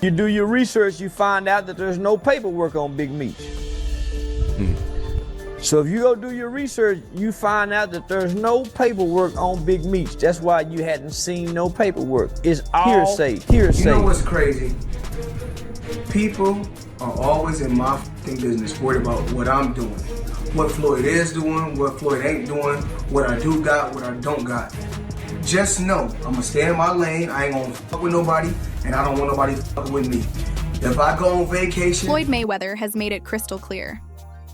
You do your research, you find out that there's no paperwork on Big Meech. So if you go do your research, you find out that there's no paperwork on Big Meech. That's why you hadn't seen no paperwork. It's all hearsay. You know what's crazy? People are always in my business worried about what I'm doing. What Floyd is doing, what Floyd ain't doing, what I do got, what I don't got. Just know, I'm gonna stay in my lane, I ain't gonna fuck with nobody, and I don't want nobody fucking with me. If I go on vacation... Floyd Mayweather has made it crystal clear.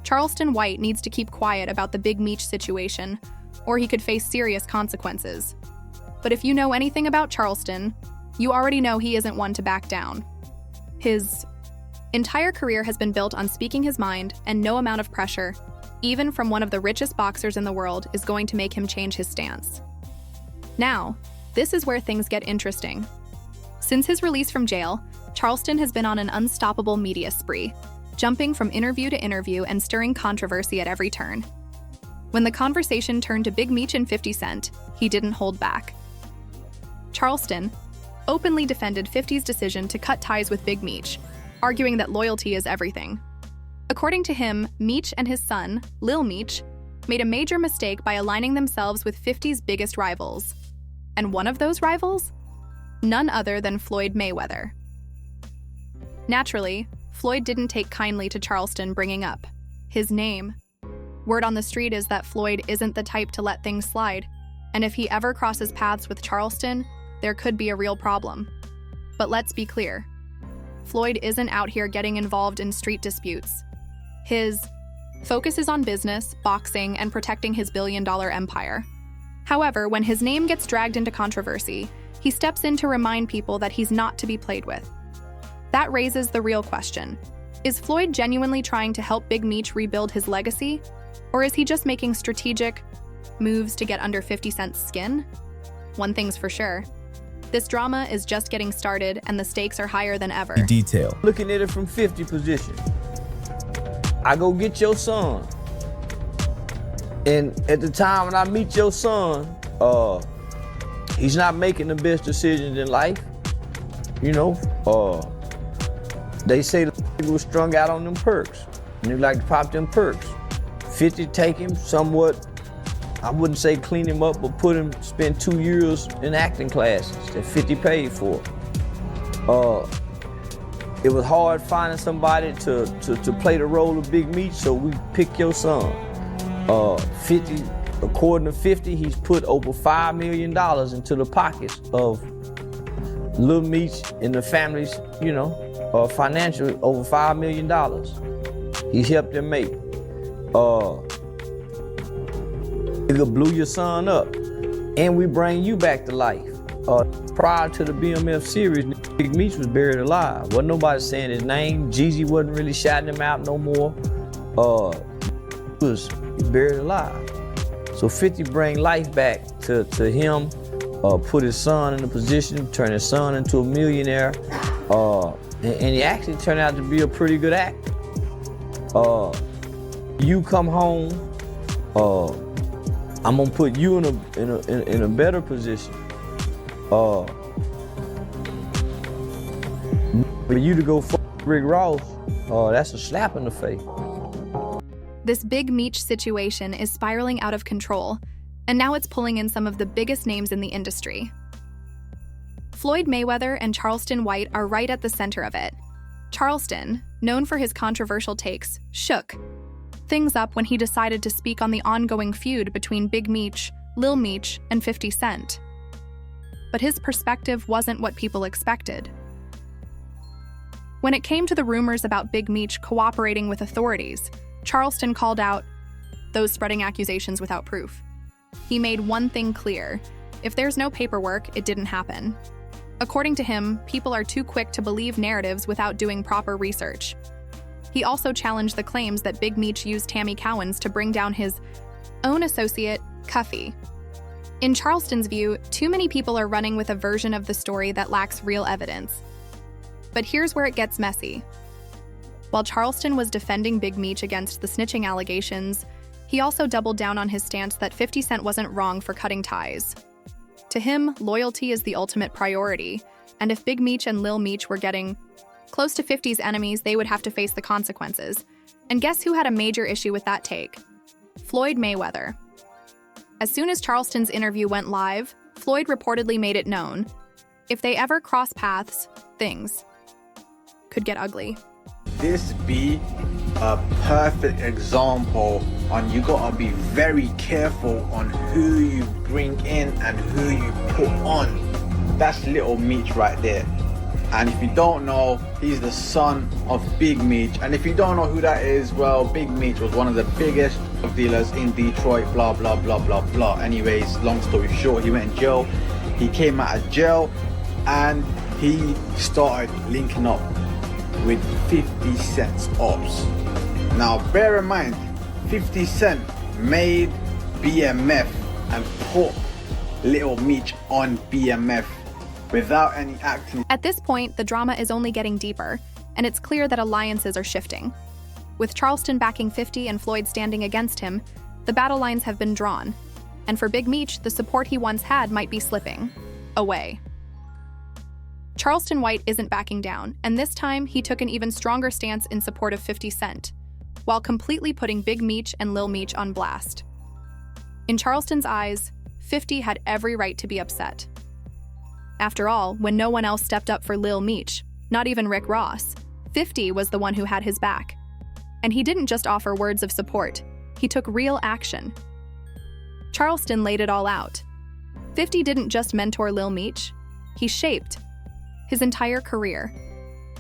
Charleston White needs to keep quiet about the Big Meech situation, or he could face serious consequences. But if you know anything about Charleston, you already know he isn't one to back down. His entire career has been built on speaking his mind, and no amount of pressure, even from one of the richest boxers in the world, is going to make him change his stance. Now, this is where things get interesting. Since his release from jail, Charleston has been on an unstoppable media spree, jumping from interview to interview and stirring controversy at every turn. When the conversation turned to Big Meech and 50 Cent, he didn't hold back. Charleston openly defended 50's decision to cut ties with Big Meech, arguing that loyalty is everything. According to him, Meech and his son, Lil Meech, made a major mistake by aligning themselves with 50's biggest rivals. And one of those rivals? None other than Floyd Mayweather. Naturally, Floyd didn't take kindly to Charleston bringing up his name. Word on the street is that Floyd isn't the type to let things slide, and if he ever crosses paths with Charleston, there could be a real problem. But let's be clear, Floyd isn't out here getting involved in street disputes. His focus is on business, boxing, and protecting his billion-dollar empire. However, when his name gets dragged into controversy, he steps in to remind people that he's not to be played with. That raises the real question. Is Floyd genuinely trying to help Big Meech rebuild his legacy? Or is he just making strategic moves to get under 50 Cent's skin? One thing's for sure. This drama is just getting started and the stakes are higher than ever. Detail. Looking at it from 50 position. I go get your son. And at the time when I meet your son, he's not making the best decisions in life. You know, they say he was strung out on them perks. And he like to pop them perks. 50 take him somewhat, I wouldn't say clean him up, but spend 2 years in acting classes that 50 paid for. It was hard finding somebody to play the role of Big Meech, so we picked your son. 50, according to 50, he's put over $5 million into the pockets of Lil Meech and the family's, you know, financial, over $5 million. He's helped them make. Nigga blew your son up, and we bring you back to life. Prior to the BMF series, Big Meech was buried alive. Wasn't nobody saying his name. Jeezy wasn't really shouting him out no more. He was buried alive. So 50 bring life back to him, put his son in a position, turn his son into a millionaire, and he actually turned out to be a pretty good actor. You come home, I'm gonna put you in a better position. For you to go fuck Rick Ross, that's a slap in the face. This Big Meech situation is spiraling out of control, and now it's pulling in some of the biggest names in the industry. Floyd Mayweather and Charleston White are right at the center of it. Charleston, known for his controversial takes, shook things up when he decided to speak on the ongoing feud between Big Meech, Lil Meech, and 50 Cent. But his perspective wasn't what people expected. When it came to the rumors about Big Meech cooperating with authorities, Charleston called out those spreading accusations without proof. He made one thing clear: if there's no paperwork, it didn't happen. According to him, people are too quick to believe narratives without doing proper research. He also challenged the claims that Big Meech used Tammy Cowens to bring down his own associate, Cuffy. In Charleston's view, too many people are running with a version of the story that lacks real evidence. But here's where it gets messy. While Charleston was defending Big Meech against the snitching allegations, he also doubled down on his stance that 50 Cent wasn't wrong for cutting ties. To him, loyalty is the ultimate priority, and if Big Meech and Lil Meech were getting Close to 50's enemies, they would have to face the consequences. And guess who had a major issue with that take? Floyd Mayweather. As soon as Charleston's interview went live, Floyd reportedly made it known, if they ever cross paths, things could get ugly. This be a perfect example on you gotta be very careful on who you bring in and who you put on. That's little Meech right there. And if you don't know, he's the son of Big Meech. And if you don't know who that is, well, Big Meech was one of the biggest drug dealers in Detroit, blah, blah, blah, blah, blah. Anyways, long story short, he went in jail. He came out of jail and he started linking up with 50 Cent's ops. Now, bear in mind, 50 Cent made BMF and put little Meech on BMF without any acting. At this point, the drama is only getting deeper, and it's clear that alliances are shifting. With Charleston backing 50 and Floyd standing against him, the battle lines have been drawn, and for Big Meech, the support he once had might be slipping away. Charleston White isn't backing down, and this time he took an even stronger stance in support of 50 Cent, while completely putting Big Meech and Lil Meech on blast. In Charleston's eyes, 50 had every right to be upset. After all, when no one else stepped up for Lil Meech, not even Rick Ross, 50 was the one who had his back. And he didn't just offer words of support, he took real action. Charleston laid it all out. 50 didn't just mentor Lil Meech, he shaped his entire career.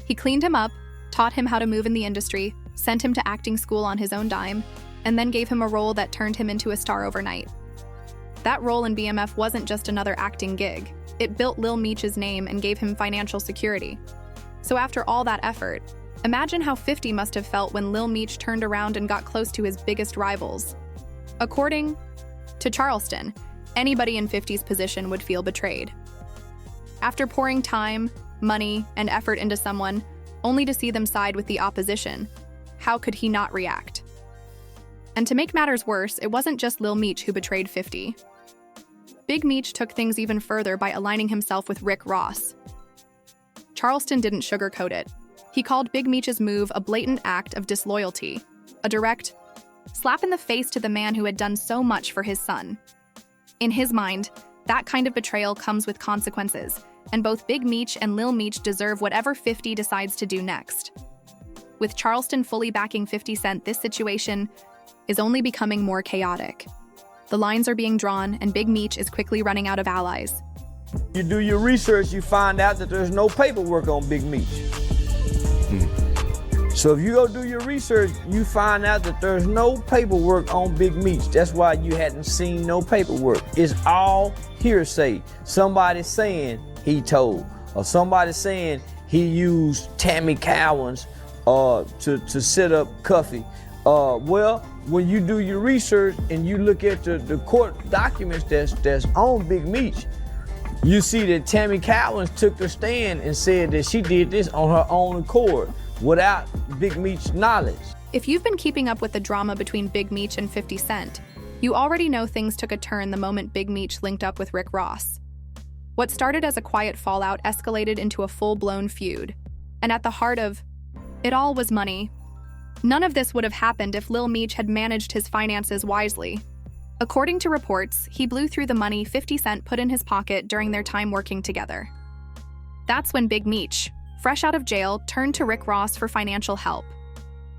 He cleaned him up, taught him how to move in the industry, sent him to acting school on his own dime, and then gave him a role that turned him into a star overnight. That role in BMF wasn't just another acting gig. It built Lil Meech's name and gave him financial security. So after all that effort, imagine how 50 must have felt when Lil Meech turned around and got close to his biggest rivals. According to Charleston, anybody in 50's position would feel betrayed. After pouring time, money, and effort into someone, only to see them side with the opposition, how could he not react? And to make matters worse, it wasn't just Lil Meech who betrayed 50. Big Meech took things even further by aligning himself with Rick Ross. Charleston didn't sugarcoat it. He called Big Meech's move a blatant act of disloyalty, a direct slap in the face to the man who had done so much for his son. In his mind, that kind of betrayal comes with consequences, and both Big Meech and Lil Meech deserve whatever 50 decides to do next. With Charleston fully backing 50 Cent, this situation is only becoming more chaotic. The lines are being drawn, and Big Meech is quickly running out of allies. You do your research, you find out that there's no paperwork on Big Meech. So if you go do your research, you find out that there's no paperwork on Big Meech. That's why you hadn't seen no paperwork. It's all hearsay. Somebody saying he told, or somebody saying he used Tammy Cowan's to set up Cuffy. Well, when you do your research and you look at the court documents that's on Big Meech, you see that Tammy Cowens took the stand and said that she did this on her own accord without Big Meech's knowledge. If you've been keeping up with the drama between Big Meech and 50 Cent, you already know things took a turn the moment Big Meech linked up with Rick Ross. What started as a quiet fallout escalated into a full-blown feud. And at the heart of it all was money. None of this would have happened if Lil Meech had managed his finances wisely. According to reports, he blew through the money 50 Cent put in his pocket during their time working together. That's when Big Meech, fresh out of jail, turned to Rick Ross for financial help.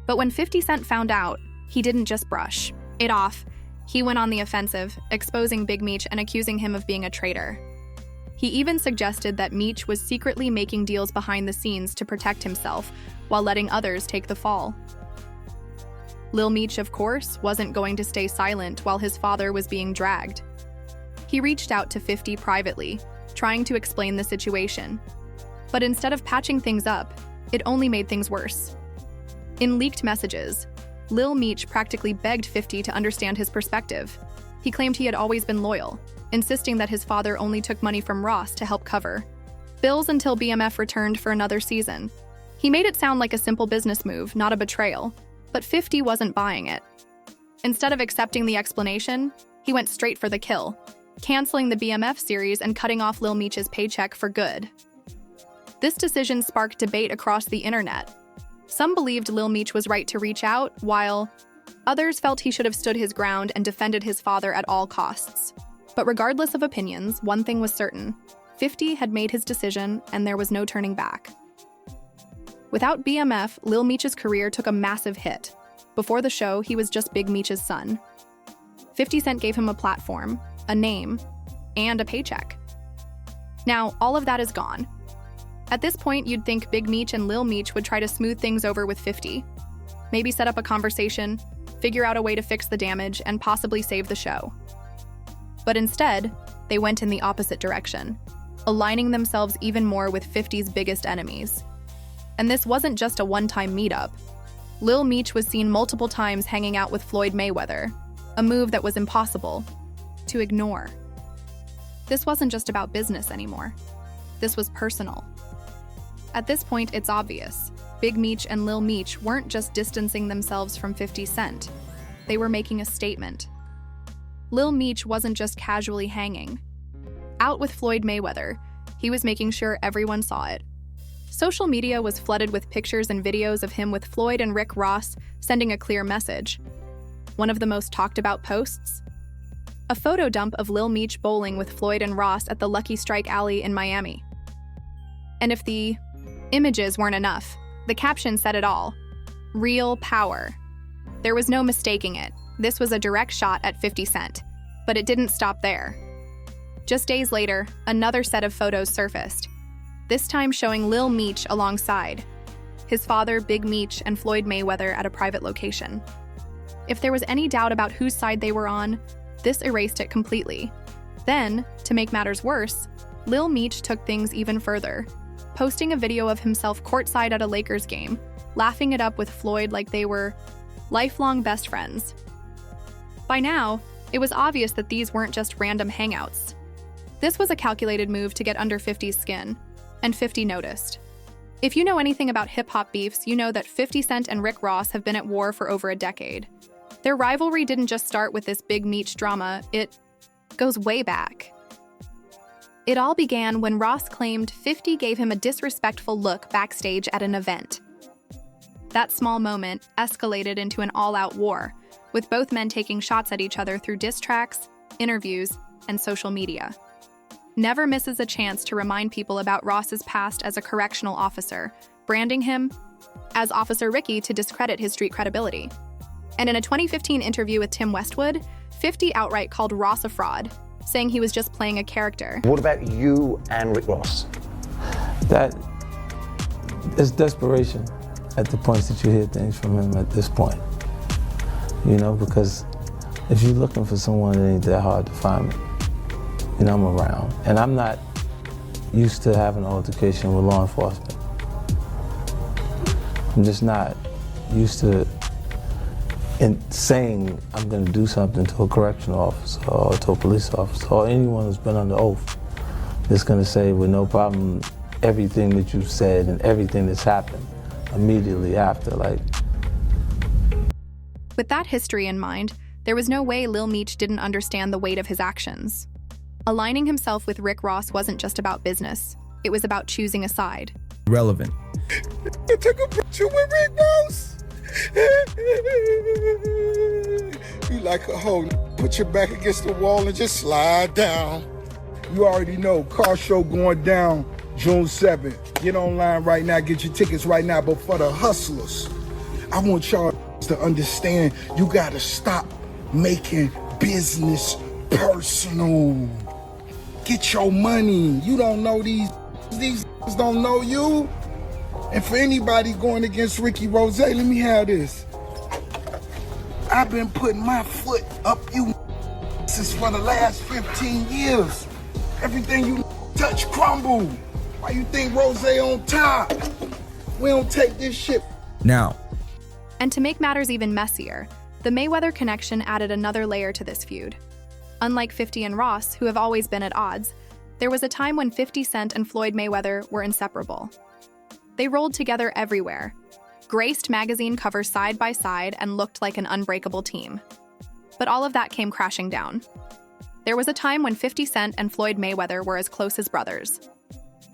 But when 50 Cent found out, he didn't just brush it off. He went on the offensive, exposing Big Meech and accusing him of being a traitor. He even suggested that Meech was secretly making deals behind the scenes to protect himself, while letting others take the fall. Lil Meech, of course, wasn't going to stay silent while his father was being dragged. He reached out to 50 privately, trying to explain the situation. But instead of patching things up, it only made things worse. In leaked messages, Lil Meech practically begged 50 to understand his perspective. He claimed he had always been loyal, insisting that his father only took money from Ross to help cover bills until BMF returned for another season. He made it sound like a simple business move, not a betrayal, but 50 wasn't buying it. Instead of accepting the explanation, he went straight for the kill, canceling the BMF series and cutting off Lil Meech's paycheck for good. This decision sparked debate across the internet. Some believed Lil Meech was right to reach out, while others felt he should have stood his ground and defended his father at all costs. But regardless of opinions, one thing was certain: 50 had made his decision, and there was no turning back. Without BMF, Lil Meech's career took a massive hit. Before the show, he was just Big Meech's son. 50 Cent gave him a platform, a name, and a paycheck. Now, all of that is gone. At this point, you'd think Big Meech and Lil Meech would try to smooth things over with 50. Maybe set up a conversation, figure out a way to fix the damage, and possibly save the show. But instead, they went in the opposite direction, aligning themselves even more with 50's biggest enemies. And this wasn't just a one-time meetup. Lil Meech was seen multiple times hanging out with Floyd Mayweather, a move that was impossible to ignore. This wasn't just about business anymore. This was personal. At this point, it's obvious. Big Meech and Lil Meech weren't just distancing themselves from 50 Cent. They were making a statement. Lil Meech wasn't just casually hanging out with Floyd Mayweather. He was making sure everyone saw it. Social media was flooded with pictures and videos of him with Floyd and Rick Ross, sending a clear message. One of the most talked about posts? A photo dump of Lil Meech bowling with Floyd and Ross at the Lucky Strike Alley in Miami. And if the images weren't enough, the caption said it all: real power. There was no mistaking it. This was a direct shot at 50 Cent. But it didn't stop there. Just days later, another set of photos surfaced, this time showing Lil Meech alongside his father, Big Meech, and Floyd Mayweather at a private location. If there was any doubt about whose side they were on, this erased it completely. Then, to make matters worse, Lil Meech took things even further, posting a video of himself courtside at a Lakers game, laughing it up with Floyd like they were lifelong best friends. By now, it was obvious that these weren't just random hangouts. This was a calculated move to get under 50's skin, and 50 noticed. If you know anything about hip-hop beefs, you know that 50 Cent and Rick Ross have been at war for over a decade. Their rivalry didn't just start with this Big Meech drama, it goes way back. It all began when Ross claimed 50 gave him a disrespectful look backstage at an event. That small moment escalated into an all-out war, with both men taking shots at each other through diss tracks, interviews, and social media. Never misses a chance to remind people about Ross's past as a correctional officer, branding him as Officer Ricky to discredit his street credibility. And in a 2015 interview with Tim Westwood, 50 outright called Ross a fraud, saying he was just playing a character. What about you and Rick Ross? That is desperation at the points that you hear things from him at this point. You know, because if you're looking for someone, it ain't that hard to find me. You know, I'm around. And I'm not used to having an altercation with law enforcement. I'm just not used to saying I'm gonna do something to a correctional officer or to a police officer or anyone who's been under oath that's gonna say with no problem everything that you've said and everything that's happened immediately after, like. With that history in mind, there was no way Lil Meech didn't understand the weight of his actions. Aligning himself with Rick Ross wasn't just about business. It was about choosing a side. Relevant. I took a picture with Rick Ross. You like a hoe. Put your back against the wall and just slide down. You already know, car show going down June 7th. Get online right now, get your tickets right now. But for the hustlers, I want y'all to understand you gotta stop making business personal. Get your money. You don't know these don't know you. And for anybody going against Ricky Rose, let me have this. I've been putting my foot up you since for the last 15 years. Everything you touch crumble. Why you think Rose on top? We don't take this shit. Now. And to make matters even messier, the Mayweather connection added another layer to this feud. Unlike 50 and Ross, who have always been at odds, there was a time when 50 Cent and Floyd Mayweather were inseparable. They rolled together everywhere, graced magazine covers side by side, and looked like an unbreakable team. But all of that came crashing down. There was a time when 50 Cent and Floyd Mayweather were as close as brothers.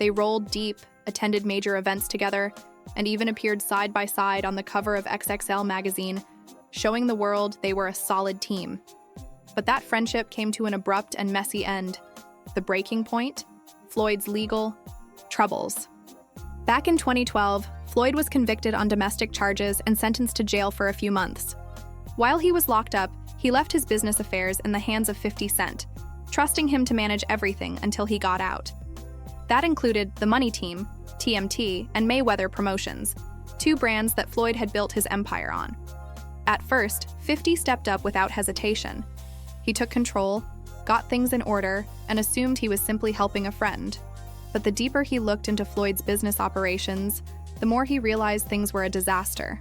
They rolled deep, attended major events together, and even appeared side by side on the cover of XXL magazine, showing the world they were a solid team. But that friendship came to an abrupt and messy end. The breaking point? Floyd's legal troubles. Back in 2012, Floyd was convicted on domestic charges and sentenced to jail for a few months. While he was locked up, he left his business affairs in the hands of 50 Cent, trusting him to manage everything until he got out. That included the Money Team, TMT, and Mayweather Promotions, two brands that Floyd had built his empire on. At first, 50 stepped up without hesitation. He took control, got things in order, and assumed he was simply helping a friend. But the deeper he looked into Floyd's business operations, the more he realized things were a disaster.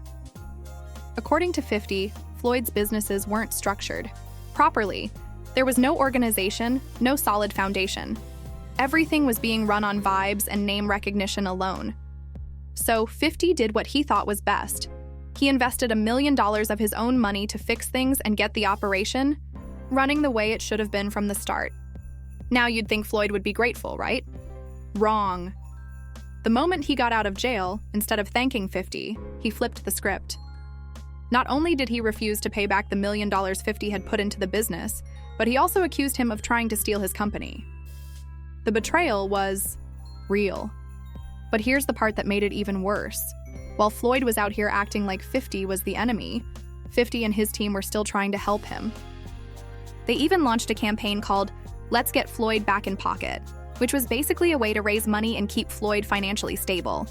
According to 50, Floyd's businesses weren't structured properly. There was no organization, no solid foundation. Everything was being run on vibes and name recognition alone. So 50 did what he thought was best. He invested $1 million of his own money to fix things and get the operation running the way it should have been from the start. Now you'd think Floyd would be grateful, right? Wrong. The moment he got out of jail, instead of thanking 50, he flipped the script. Not only did he refuse to pay back the $1 million 50 had put into the business, but he also accused him of trying to steal his company. The betrayal was real. But here's the part that made it even worse. While Floyd was out here acting like 50 was the enemy, 50 and his team were still trying to help him. They even launched a campaign called Let's Get Floyd Back in Pocket, which was basically a way to raise money and keep Floyd financially stable.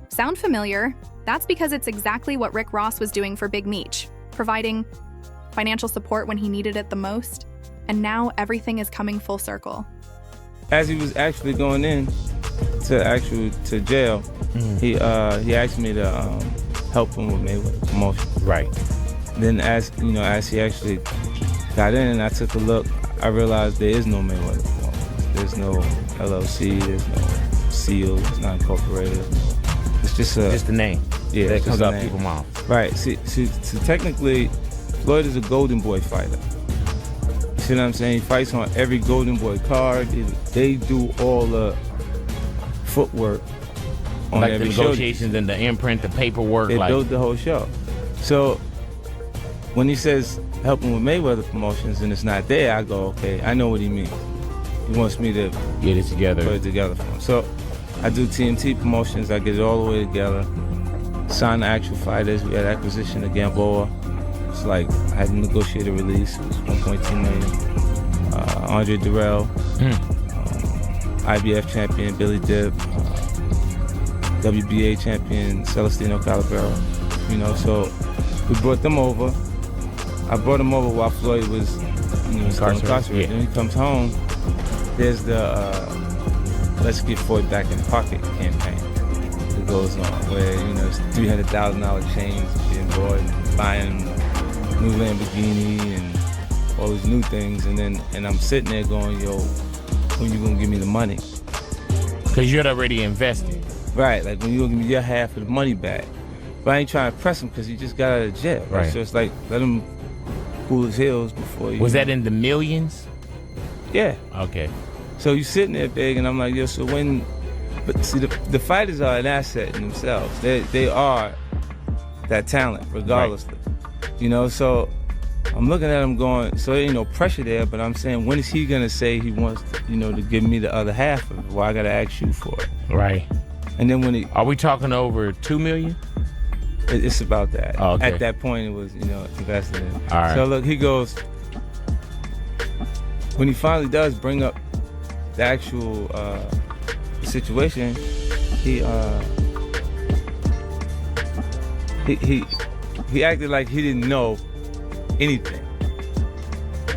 Sound familiar? That's because it's exactly what Rick Ross was doing for Big Meech, providing financial support when he needed it the most, and now everything is coming full circle. As he was actually going in to jail, he asked me to help him with Mayweather promotion. Right. Then as he actually got in and I took a look, I realized there is no Mayweather promotion. There's no LLC, there's no seal, it's not incorporated. It's just the name. Yeah, that comes out name. people's mouth. Right. See, technically, Floyd is a Golden Boy fighter. You see what I'm saying? He fights on every Golden Boy card. They do all the footwork on like every the negotiations and the imprint, the paperwork. They built the whole show. So when he says helping with Mayweather promotions and it's not there, I go, okay, I know what he means. He wants me to get it together. Put it together for him. So I do TMT promotions. I get it all the way together. Sign the actual fighters. We had acquisition of Gamboa. It's like I had to negotiate a release. It was $1.2 million. Andre Durrell, IBF champion Billy Dibb, WBA champion Celestino Calabero. So we brought them over. I brought him over while Floyd was incarcerated. Yeah. Then he comes home. There's the Let's Get Floyd Back in Pocket campaign that goes on, where it's $300,000 chains being bought, buying new Lamborghini and all these new things, and I'm sitting there going, yo, when you gonna give me the money? Because you had already invested. Right, like when you gonna give me your half of the money back? But I ain't trying to press him because he just got out of jail. Right. So it's like, let him cool his heels before you. Was that in the millions? Yeah. Okay. So you sitting there big, and I'm like, yo, so when, but see, the fighters are an asset in themselves. They are that talent, regardlessly. Right. So I'm looking at him going, so there ain't no pressure there, but I'm saying, when is he gonna say he wants, to give me the other half of it? Well, I gotta ask you for it. Right. And then when are we talking over $2 million? It's about that. Oh, okay. At that point, it was, invested in. All right. So look, he goes, when he finally does bring up the actual situation, he acted like he didn't know anything.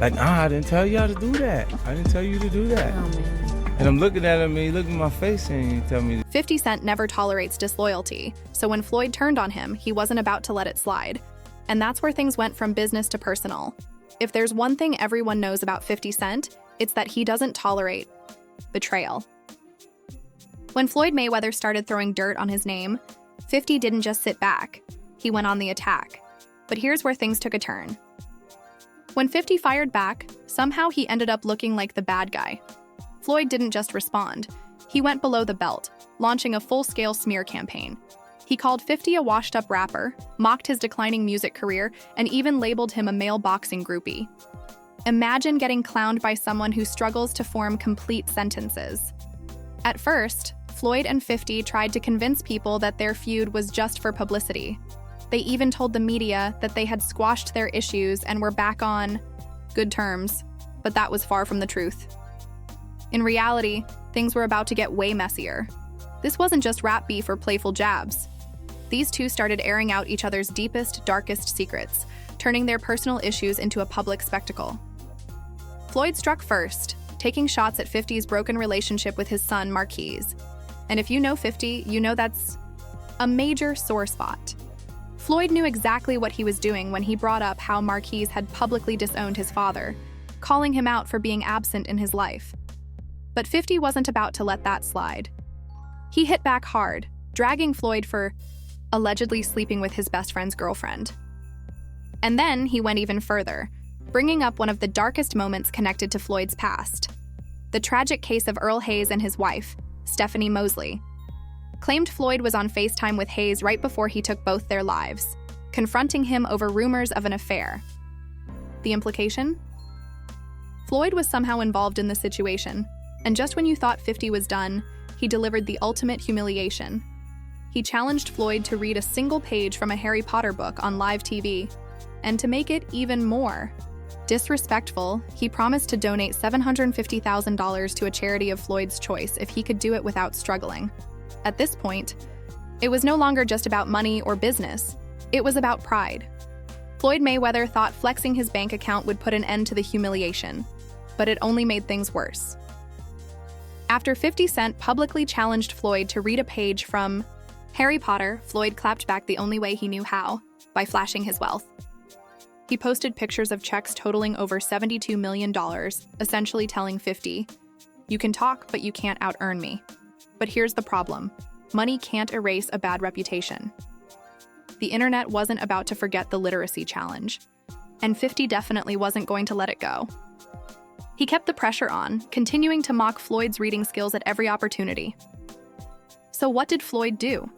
Like, I didn't tell y'all to do that. I didn't tell you to do that. Oh, man. And I'm looking at him, and he looked in my face and he tell me 50 Cent never tolerates disloyalty, so when Floyd turned on him, he wasn't about to let it slide. And that's where things went from business to personal. If there's one thing everyone knows about 50 Cent, it's that he doesn't tolerate betrayal. When Floyd Mayweather started throwing dirt on his name, 50 didn't just sit back. He went on the attack. But here's where things took a turn. When 50 fired back, somehow he ended up looking like the bad guy. Floyd didn't just respond. He went below the belt, launching a full-scale smear campaign. He called 50 a washed-up rapper, mocked his declining music career, and even labeled him a male boxing groupie. Imagine getting clowned by someone who struggles to form complete sentences. At first, Floyd and 50 tried to convince people that their feud was just for publicity. They even told the media that they had squashed their issues and were back on good terms, but that was far from the truth. In reality, things were about to get way messier. This wasn't just rap beef or playful jabs. These two started airing out each other's deepest, darkest secrets, turning their personal issues into a public spectacle. Floyd struck first, taking shots at 50's broken relationship with his son, Marquise. And if you know 50, you know that's a major sore spot. Floyd knew exactly what he was doing when he brought up how Marquise had publicly disowned his father, calling him out for being absent in his life. But 50 wasn't about to let that slide. He hit back hard, dragging Floyd for allegedly sleeping with his best friend's girlfriend. And then he went even further, bringing up one of the darkest moments connected to Floyd's past. The tragic case of Earl Hayes and his wife, Stephanie Mosley. Claimed Floyd was on FaceTime with Hayes right before he took both their lives, confronting him over rumors of an affair. The implication? Floyd was somehow involved in the situation, and just when you thought 50 was done, he delivered the ultimate humiliation. He challenged Floyd to read a single page from a Harry Potter book on live TV, and to make it even more disrespectful, he promised to donate $750,000 to a charity of Floyd's choice if he could do it without struggling. At this point, it was no longer just about money or business. It was about pride. Floyd Mayweather thought flexing his bank account would put an end to the humiliation, but it only made things worse. After 50 Cent publicly challenged Floyd to read a page from Harry Potter, Floyd clapped back the only way he knew how, by flashing his wealth. He posted pictures of checks totaling over $72 million, essentially telling 50, "You can talk, but you can't out-earn me." But here's the problem. Money can't erase a bad reputation. The internet wasn't about to forget the literacy challenge, and 50 definitely wasn't going to let it go. He kept the pressure on, continuing to mock Floyd's reading skills at every opportunity. So what did Floyd do?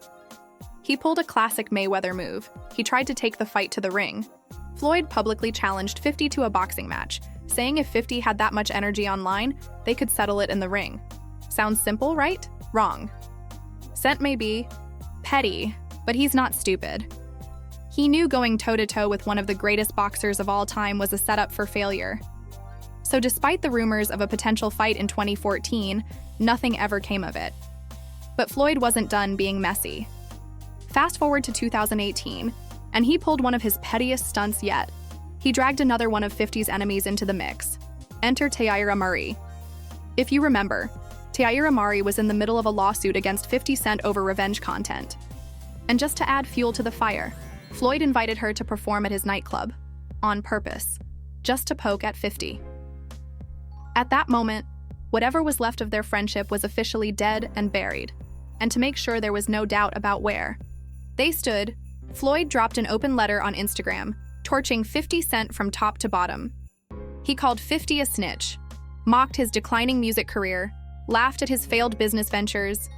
He pulled a classic Mayweather move. He tried to take the fight to the ring. Floyd publicly challenged 50 to a boxing match, saying if 50 had that much energy online, they could settle it in the ring. Sounds simple, right? Wrong. Cent may be petty, but he's not stupid. He knew going toe-to-toe with one of the greatest boxers of all time was a setup for failure. So despite the rumors of a potential fight in 2014, nothing ever came of it. But Floyd wasn't done being messy. Fast forward to 2018, and he pulled one of his pettiest stunts yet. He dragged another one of 50's enemies into the mix. Enter Taira Murray. If you remember, Taira Murray was in the middle of a lawsuit against 50 Cent over revenge content. And just to add fuel to the fire, Floyd invited her to perform at his nightclub, on purpose, just to poke at 50. At that moment, whatever was left of their friendship was officially dead and buried. And to make sure there was no doubt about where they stood, Floyd dropped an open letter on Instagram, torching 50 Cent from top to bottom. He called 50 a snitch, mocked his declining music career, laughed at his failed business ventures,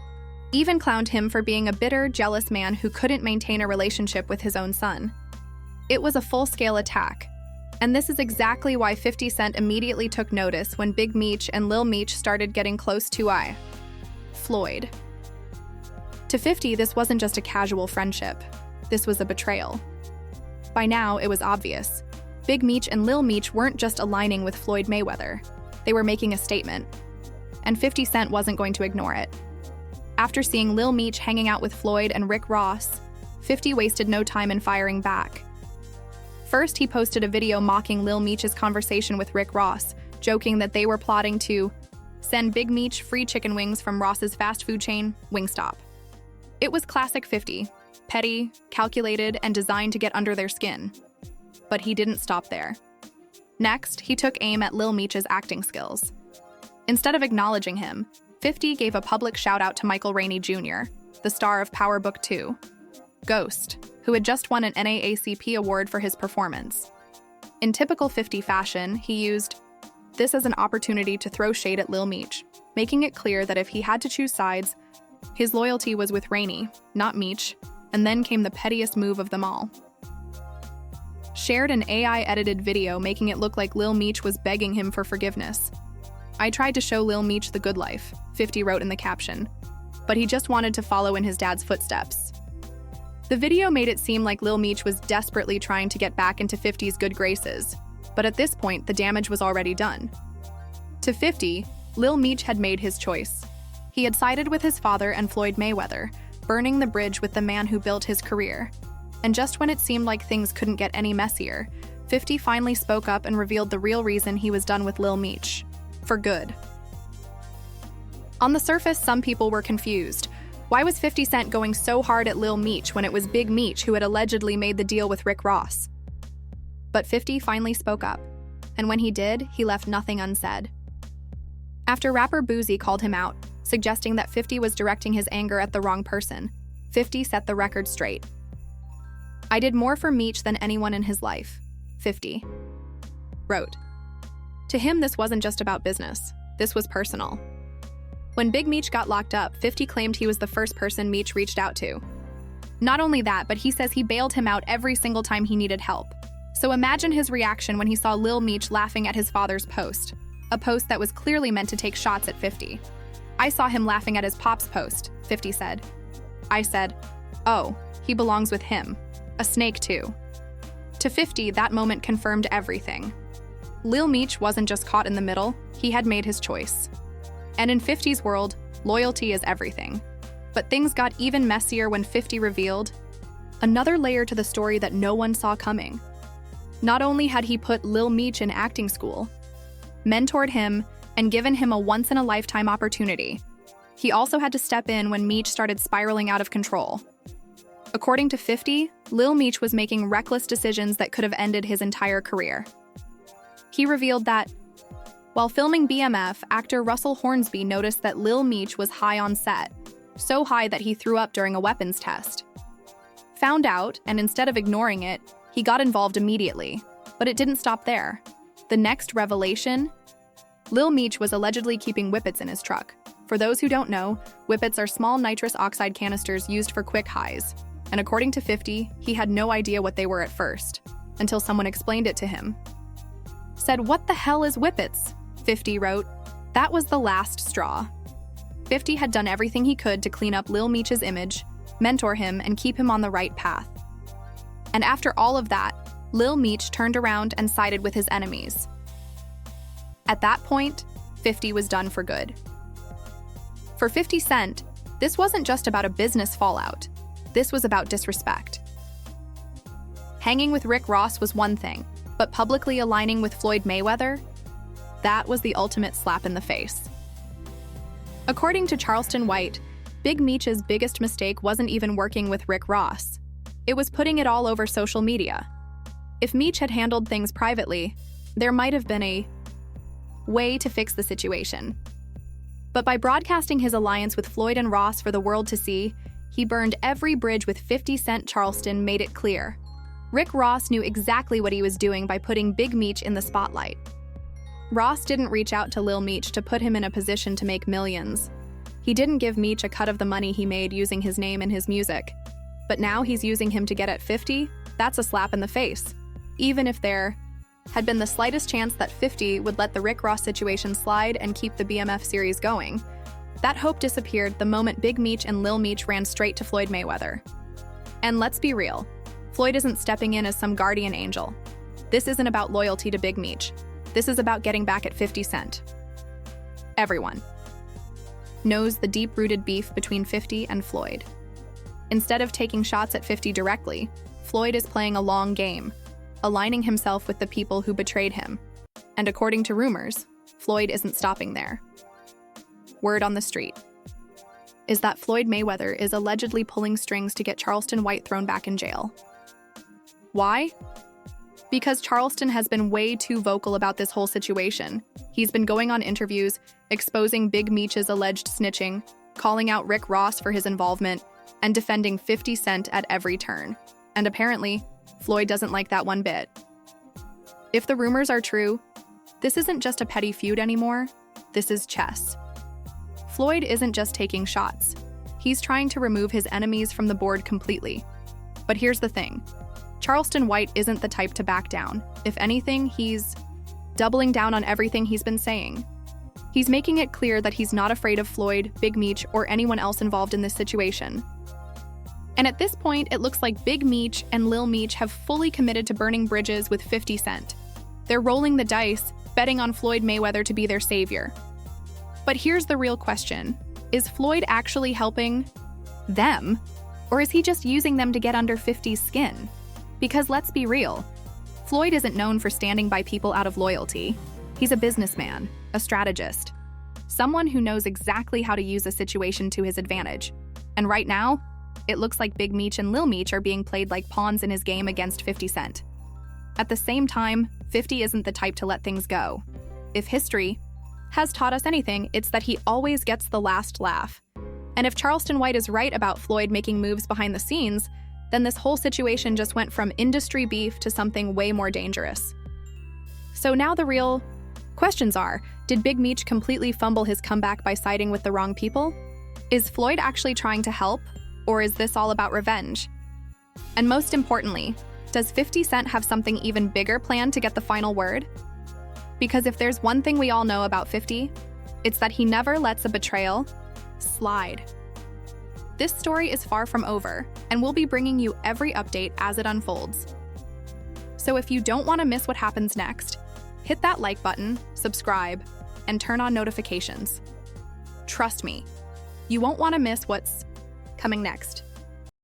even clowned him for being a bitter, jealous man who couldn't maintain a relationship with his own son. It was a full-scale attack, and this is exactly why 50 Cent immediately took notice when Big Meech and Lil Meech started getting close to Floyd. To 50, this wasn't just a casual friendship. This was a betrayal. By now, it was obvious. Big Meech and Lil Meech weren't just aligning with Floyd Mayweather. They were making a statement. And 50 Cent wasn't going to ignore it. After seeing Lil Meech hanging out with Floyd and Rick Ross, 50 wasted no time in firing back. First, he posted a video mocking Lil Meech's conversation with Rick Ross, joking that they were plotting to send Big Meech free chicken wings from Ross's fast food chain, Wingstop. It was classic 50, petty, calculated, and designed to get under their skin. But he didn't stop there. Next, he took aim at Lil Meech's acting skills. Instead of acknowledging him, 50 gave a public shout-out to Michael Rainey Jr., the star of Power Book II, Ghost, who had just won an NAACP award for his performance. In typical 50 fashion, he used this as an opportunity to throw shade at Lil Meech, making it clear that if he had to choose sides, his loyalty was with Rainey, not Meech, and then came the pettiest move of them all. Shared an AI-edited video making it look like Lil Meech was begging him for forgiveness. "I tried to show Lil Meech the good life," 50 wrote in the caption, but he just wanted to follow in his dad's footsteps. The video made it seem like Lil Meech was desperately trying to get back into 50's good graces, but at this point, the damage was already done. To 50, Lil Meech had made his choice. He had sided with his father and Floyd Mayweather, burning the bridge with the man who built his career. And just when it seemed like things couldn't get any messier, 50 finally spoke up and revealed the real reason he was done with Lil Meech. For good. On the surface, some people were confused. Why was 50 Cent going so hard at Lil Meech when it was Big Meech who had allegedly made the deal with Rick Ross? But 50 finally spoke up, and when he did, he left nothing unsaid. After rapper Boozy called him out, suggesting that 50 was directing his anger at the wrong person, 50 set the record straight. "I did more for Meech than anyone in his life," 50 wrote. To him, this wasn't just about business. This was personal. When Big Meech got locked up, 50 claimed he was the first person Meech reached out to. Not only that, but he says he bailed him out every single time he needed help. So imagine his reaction when he saw Lil Meech laughing at his father's post, a post that was clearly meant to take shots at 50. "I saw him laughing at his pop's post," 50 said. "I said, oh, he belongs with him. A snake too." To 50, that moment confirmed everything. Lil Meech wasn't just caught in the middle, he had made his choice. And in 50's world, loyalty is everything. But things got even messier when 50 revealed another layer to the story that no one saw coming. Not only had he put Lil Meech in acting school, mentored him, and given him a once-in-a-lifetime opportunity, he also had to step in when Meech started spiraling out of control. According to 50, Lil Meech was making reckless decisions that could have ended his entire career. He revealed that, while filming BMF, actor Russell Hornsby noticed that Lil Meech was high on set, so high that he threw up during a weapons test. Found out, and instead of ignoring it, he got involved immediately. But it didn't stop there. The next revelation? Lil Meech was allegedly keeping whippets in his truck. For those who don't know, whippets are small nitrous oxide canisters used for quick highs. And according to 50, he had no idea what they were at first, until someone explained it to him. Said, "What the hell is whippets?" 50 wrote. That was the last straw. 50 had done everything he could to clean up Lil Meech's image, mentor him, and keep him on the right path. And after all of that, Lil Meech turned around and sided with his enemies. At that point, 50 was done for good. For 50 Cent, this wasn't just about a business fallout. This was about disrespect. Hanging with Rick Ross was one thing, but publicly aligning with Floyd Mayweather? That was the ultimate slap in the face. According to Charleston White, Big Meech's biggest mistake wasn't even working with Rick Ross. It was putting it all over social media. If Meech had handled things privately, there might have been a way to fix the situation. But by broadcasting his alliance with Floyd and Ross for the world to see, he burned every bridge with 50 Cent. Charleston made it clear. Rick Ross knew exactly what he was doing by putting Big Meech in the spotlight. Ross didn't reach out to Lil Meech to put him in a position to make millions. He didn't give Meech a cut of the money he made using his name and his music. But now he's using him to get at 50? That's a slap in the face. Even if there had been the slightest chance that 50 would let the Rick Ross situation slide and keep the BMF series going, that hope disappeared the moment Big Meech and Lil Meech ran straight to Floyd Mayweather. And let's be real, Floyd isn't stepping in as some guardian angel. This isn't about loyalty to Big Meech. This is about getting back at 50 Cent. Everyone knows the deep-rooted beef between 50 and Floyd. Instead of taking shots at 50 directly, Floyd is playing a long game, aligning himself with the people who betrayed him. And according to rumors, Floyd isn't stopping there. Word on the street is that Floyd Mayweather is allegedly pulling strings to get Charleston White thrown back in jail. Why? Because Charleston has been way too vocal about this whole situation. He's been going on interviews, exposing Big Meech's alleged snitching, calling out Rick Ross for his involvement, and defending 50 Cent at every turn. And apparently, Floyd doesn't like that one bit. If the rumors are true, this isn't just a petty feud anymore. This is chess. Floyd isn't just taking shots. He's trying to remove his enemies from the board completely. But here's the thing. Charleston White isn't the type to back down. If anything, he's doubling down on everything he's been saying. He's making it clear that he's not afraid of Floyd, Big Meech, or anyone else involved in this situation. And at this point, it looks like Big Meech and Lil Meech have fully committed to burning bridges with 50 Cent. They're rolling the dice, betting on Floyd Mayweather to be their savior. But here's the real question. Is Floyd actually helping them? Or is he just using them to get under 50's skin? Because let's be real, Floyd isn't known for standing by people out of loyalty. He's a businessman, a strategist, someone who knows exactly how to use a situation to his advantage. And right now, it looks like Big Meech and Lil Meech are being played like pawns in his game against 50 Cent. At the same time, 50 isn't the type to let things go. If history has taught us anything, it's that he always gets the last laugh. And if Charleston White is right about Floyd making moves behind the scenes, then this whole situation just went from industry beef to something way more dangerous. So now the real questions are, did Big Meech completely fumble his comeback by siding with the wrong people? Is Floyd actually trying to help, or is this all about revenge? And most importantly, does 50 Cent have something even bigger planned to get the final word? Because if there's one thing we all know about 50, it's that he never lets a betrayal slide. This story is far from over, and we'll be bringing you every update as it unfolds. So if you don't want to miss what happens next, hit that like button, subscribe, and turn on notifications. Trust me, you won't want to miss what's coming next.